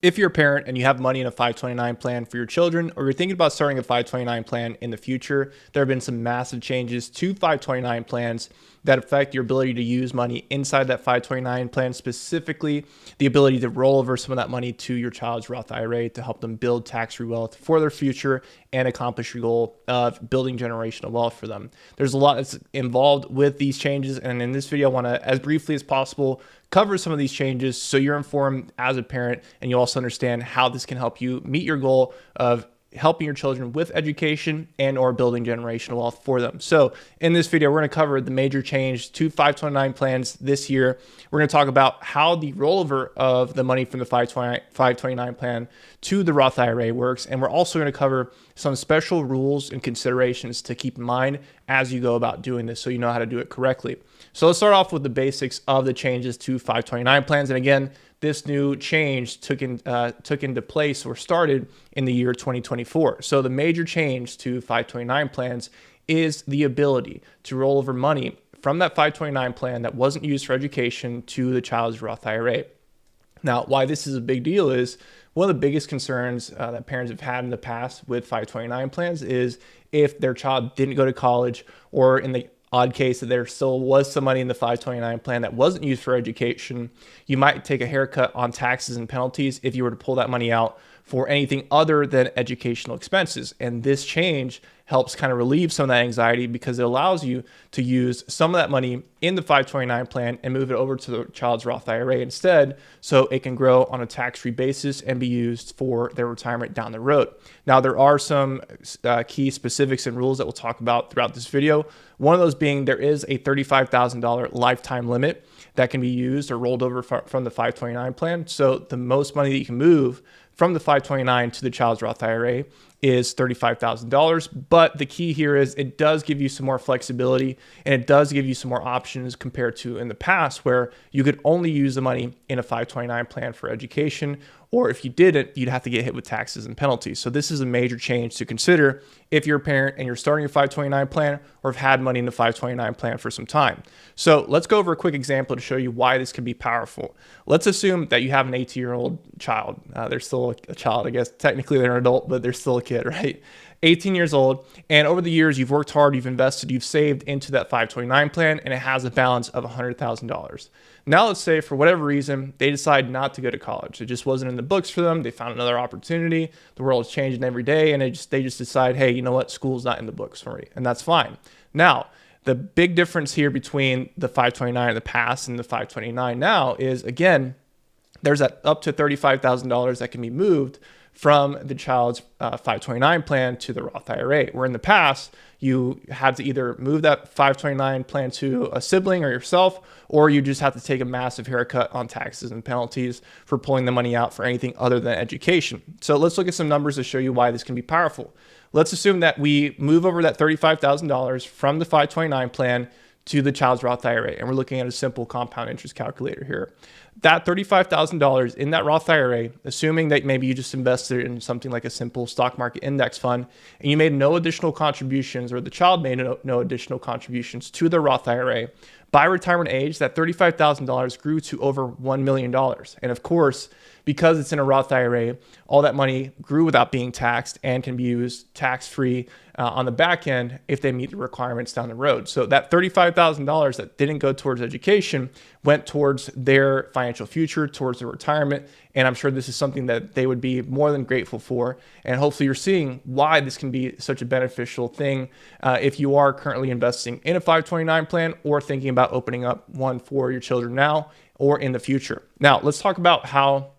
If you're a parent and you have money in a 529 plan for your children, or you're thinking about starting a 529 plan in the future, there have been some massive changes to 529 plans that affect your ability to use money inside that 529 plan, specifically the ability to roll over some of that money to your child's Roth IRA to help them build tax-free wealth for their future and accomplish your goal of building generational wealth for them. There's a lot that's involved with these changes, and in this video, I want to, as briefly as possible, cover some of these changes so you're informed as a parent and you also understand how this can help you meet your goal of helping your children with education and or building generational wealth for them. So in this video, we're going to cover the major change to 529 plans this year. We're going to talk about how the rollover of the money from the 529 plan to the Roth IRA works. And we're also going to cover some special rules and considerations to keep in mind as you go about doing this so you know how to do it correctly. So let's start off with the basics of the changes to 529 plans. And again, this new change took into place or started in the year 2024. So the major change to 529 plans is the ability to roll over money from that 529 plan that wasn't used for education to the child's Roth IRA. Now, why this is a big deal is one of the biggest concerns that parents have had in the past with 529 plans is if their child didn't go to college, or in the odd case that there still was some money in the 529 plan that wasn't used for education, you might take a haircut on taxes and penalties if you were to pull that money out for anything other than educational expenses. And this change helps kind of relieve some of that anxiety because it allows you to use some of that money in the 529 plan and move it over to the child's Roth IRA instead, so it can grow on a tax-free basis and be used for their retirement down the road. Now, there are some key specifics and rules that we'll talk about throughout this video. One of those being there is a $35,000 lifetime limit that can be used or rolled over from the 529 plan. So the most money that you can move from the 529 to the child's Roth IRA is $35,000. But the key here is it does give you some more flexibility and it does give you some more options compared to in the past where you could only use the money in a 529 plan for education, or if you didn't, you'd have to get hit with taxes and penalties. So this is a major change to consider if you're a parent and you're starting a 529 plan or have had money in the 529 plan for some time. So let's go over a quick example to show you why this can be powerful. Let's assume that you have an 18-year-old child. They're still a child, I guess. Technically, they're an adult, but they're still a kid, right? 18 years old, and over the years, you've worked hard, you've invested, you've saved into that 529 plan, and it has a balance of $100,000. Now, let's say for whatever reason, they decide not to go to college. It just wasn't in the books for them. They found another opportunity. The world is changing every day, and they just decide, hey, you know what? School's not in the books for me, and that's fine. Now, the big difference here between the 529 in the past and the 529 now is, again, there's that up to $35,000 that can be moved from the child's 529 plan to the Roth IRA, where in the past, you had to either move that 529 plan to a sibling or yourself, or you just have to take a massive haircut on taxes and penalties for pulling the money out for anything other than education. So let's look at some numbers to show you why this can be powerful. Let's assume that we move over that $35,000 from the 529 plan to the child's Roth IRA, and we're looking at a simple compound interest calculator here. That $35,000 in that Roth IRA, assuming that maybe you just invested in something like a simple stock market index fund, and you made no additional contributions, or the child made no additional contributions to the Roth IRA, by retirement age, that $35,000 grew to over $1 million. And of course, because it's in a Roth IRA, all that money grew without being taxed and can be used tax-free on the back end if they meet the requirements down the road. So that $35,000 that didn't go towards education went towards their financial future, towards their retirement. And I'm sure this is something that they would be more than grateful for. And hopefully you're seeing why this can be such a beneficial thing if you are currently investing in a 529 plan or thinking about opening up one for your children now or in the future. Now, let's talk about how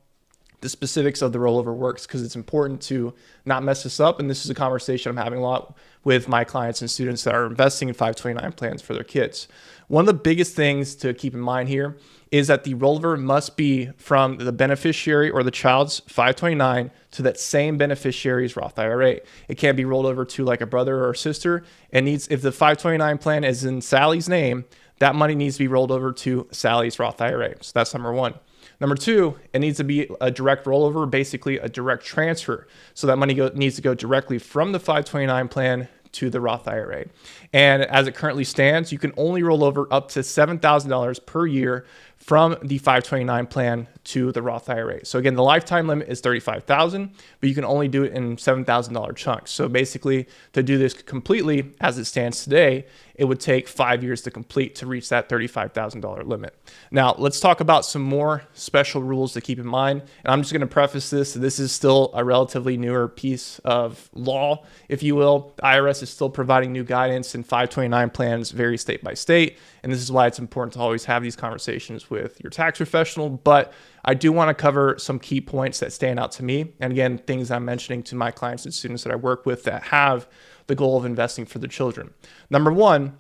the specifics of the rollover works, because it's important to not mess this up. And this is a conversation I'm having a lot with my clients and students that are investing in 529 plans for their kids. One of the biggest things to keep in mind here is that the rollover must be from the beneficiary or the child's 529 to that same beneficiary's Roth IRA. It can't be rolled over to like a brother or a sister. It needs, if the 529 plan is in Sally's name, that money needs to be rolled over to Sally's Roth IRA. So that's number one. Number two, it needs to be a direct rollover, basically a direct transfer. So that money needs to go directly from the 529 plan to the Roth IRA. And as it currently stands, you can only roll over up to $7,000 per year from the 529 plan to the Roth IRA. So again, the lifetime limit is $35,000, but you can only do it in $7,000 chunks. So basically, to do this completely as it stands today, it would take 5 years to complete to reach that $35,000 limit. Now, let's talk about some more special rules to keep in mind. And I'm just going to preface this. This is still a relatively newer piece of law, if you will. The IRS is still providing new guidance, and 529 plans vary state by state. And this is why it's important to always have these conversations with your tax professional. But I do want to cover some key points that stand out to me. And again, things I'm mentioning to my clients and students that I work with that have the goal of investing for their children. Number one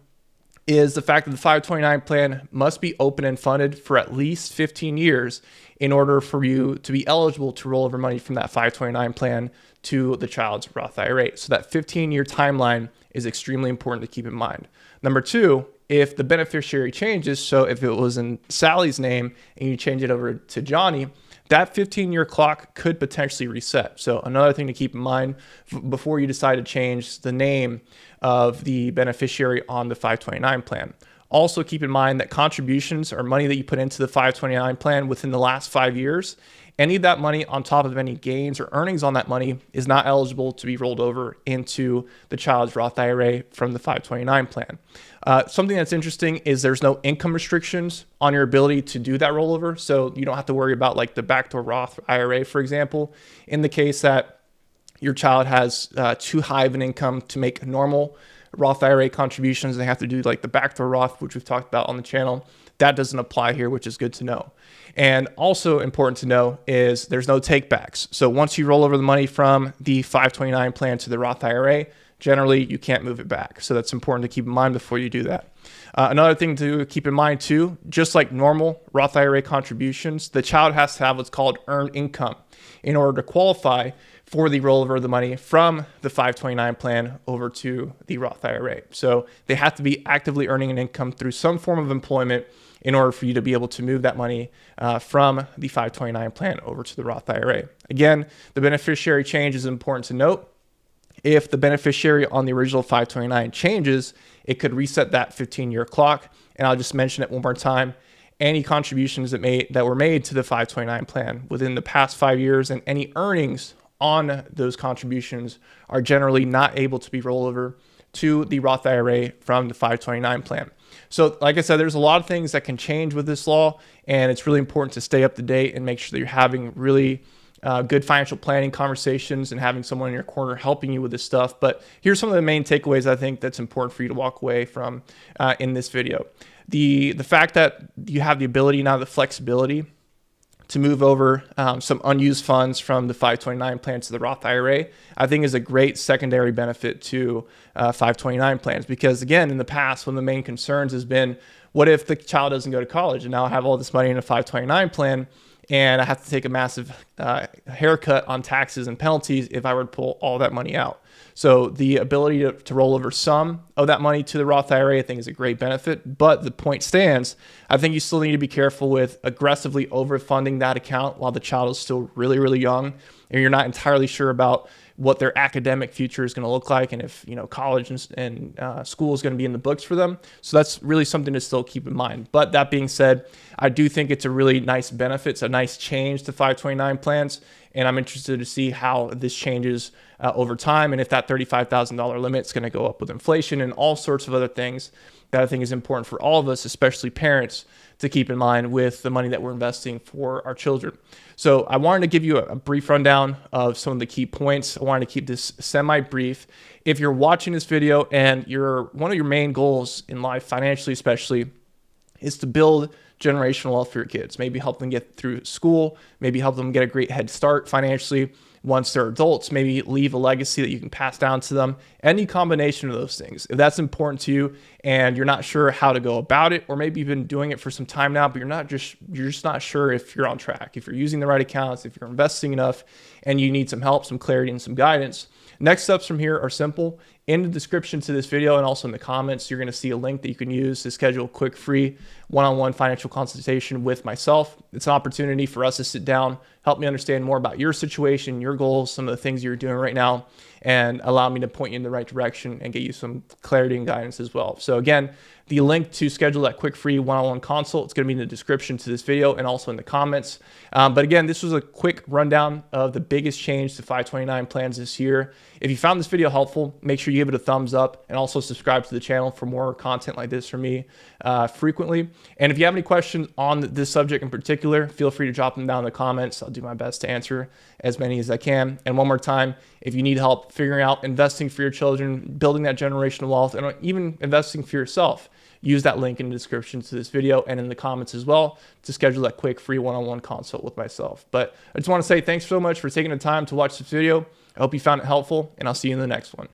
is the fact that the 529 plan must be open and funded for at least 15 years in order for you to be eligible to roll over money from that 529 plan to the child's Roth IRA. So that 15-year timeline is extremely important to keep in mind. Number two, if the beneficiary changes, so if it was in Sally's name and you change it over to Johnny, that 15-year clock could potentially reset. So another thing to keep in mind before you decide to change the name of the beneficiary on the 529 plan. Also keep in mind that contributions or money that you put into the 529 plan within the last 5 years, any of that money on top of any gains or earnings on that money is not eligible to be rolled over into the child's Roth IRA from the 529 plan. Something that's interesting is there's no income restrictions on your ability to do that rollover. So you don't have to worry about like the backdoor Roth IRA, for example, in the case that your child has too high of an income to make normal Roth IRA contributions. They have to do like the backdoor Roth, which we've talked about on the channel. That doesn't apply here, which is good to know. And also important to know is there's no takebacks. So once you roll over the money from the 529 plan to the Roth IRA, generally you can't move it back. So that's important to keep in mind before you do that. Another thing to keep in mind too, just like normal Roth IRA contributions, the child has to have what's called earned income in order to qualify for the rollover of the money from the 529 plan over to the Roth IRA. So they have to be actively earning an income through some form of employment in order for you to be able to move that money from the 529 plan over to the Roth IRA. Again, the beneficiary change is important to note. If the beneficiary on the original 529 changes, it could reset that 15-year clock. And I'll just mention it one more time. Any contributions that were made to the 529 plan within the past 5 years and any earnings on those contributions are generally not able to be rolled over to the Roth IRA from the 529 plan. So like I said, there's a lot of things that can change with this law, and it's really important to stay up to date and make sure that you're having really good financial planning conversations and having someone in your corner helping you with this stuff. But here's some of the main takeaways I think that's important for you to walk away from in this video. The fact that you have the ability now, the flexibility to move over some unused funds from the 529 plan to the Roth IRA, I think is a great secondary benefit to 529 plans. Because again, in the past, one of the main concerns has been, what if the child doesn't go to college and now I have all this money in a 529 plan and I have to take a massive haircut on taxes and penalties if I were to pull all that money out. So the ability to roll over some of that money to the Roth IRA, I think, is a great benefit. But the point stands, I think you still need to be careful with aggressively overfunding that account while the child is still really, really young and you're not entirely sure about what their academic future is going to look like and if college and school is going to be in the books for them. So that's really something to still keep in mind. But that being said, I do think it's a really nice benefit. It's a nice change to 529 plans, and I'm interested to see how this changes over time and if that $35,000 limit is going to go up with inflation and all sorts of other things that I think is important for all of us, especially parents, to keep in mind with the money that we're investing for our children. So I wanted to give you a brief rundown of some of the key points. I wanted to keep this semi-brief. If you're watching this video and one of your main goals in life, financially especially, is to build generational wealth for your kids, maybe help them get through school, maybe help them get a great head start financially once they're adults, maybe leave a legacy that you can pass down to them, any combination of those things. If that's important to you and you're not sure how to go about it, or maybe you've been doing it for some time now, but you're just not sure if you're on track, if you're using the right accounts, if you're investing enough, and you need some help, some clarity, and some guidance. Next steps from here are simple. In the description to this video and also in the comments, you're going to see a link that you can use to schedule a quick free one-on-one financial consultation with myself. It's an opportunity for us to sit down, help me understand more about your situation, your goals, some of the things you're doing right now, and allow me to point you in the right direction and get you some clarity and guidance as well. So again, The link to schedule that quick free one-on-one consult, it's going to be in the description to this video and also in the comments. But again, this was a quick rundown of the biggest change to 529 plans this year. If you found this video helpful, make sure you give it a thumbs up and also subscribe to the channel for more content like this from me frequently. And if you have any questions on this subject in particular, feel free to drop them down in the comments. I'll do my best to answer as many as I can. And one more time, if you need help figuring out investing for your children, building that generational wealth, and even investing for yourself, use that link in the description to this video and in the comments as well to schedule that quick free one-on-one consult with myself. But I just want to say thanks so much for taking the time to watch this video. I hope you found it helpful, and I'll see you in the next one.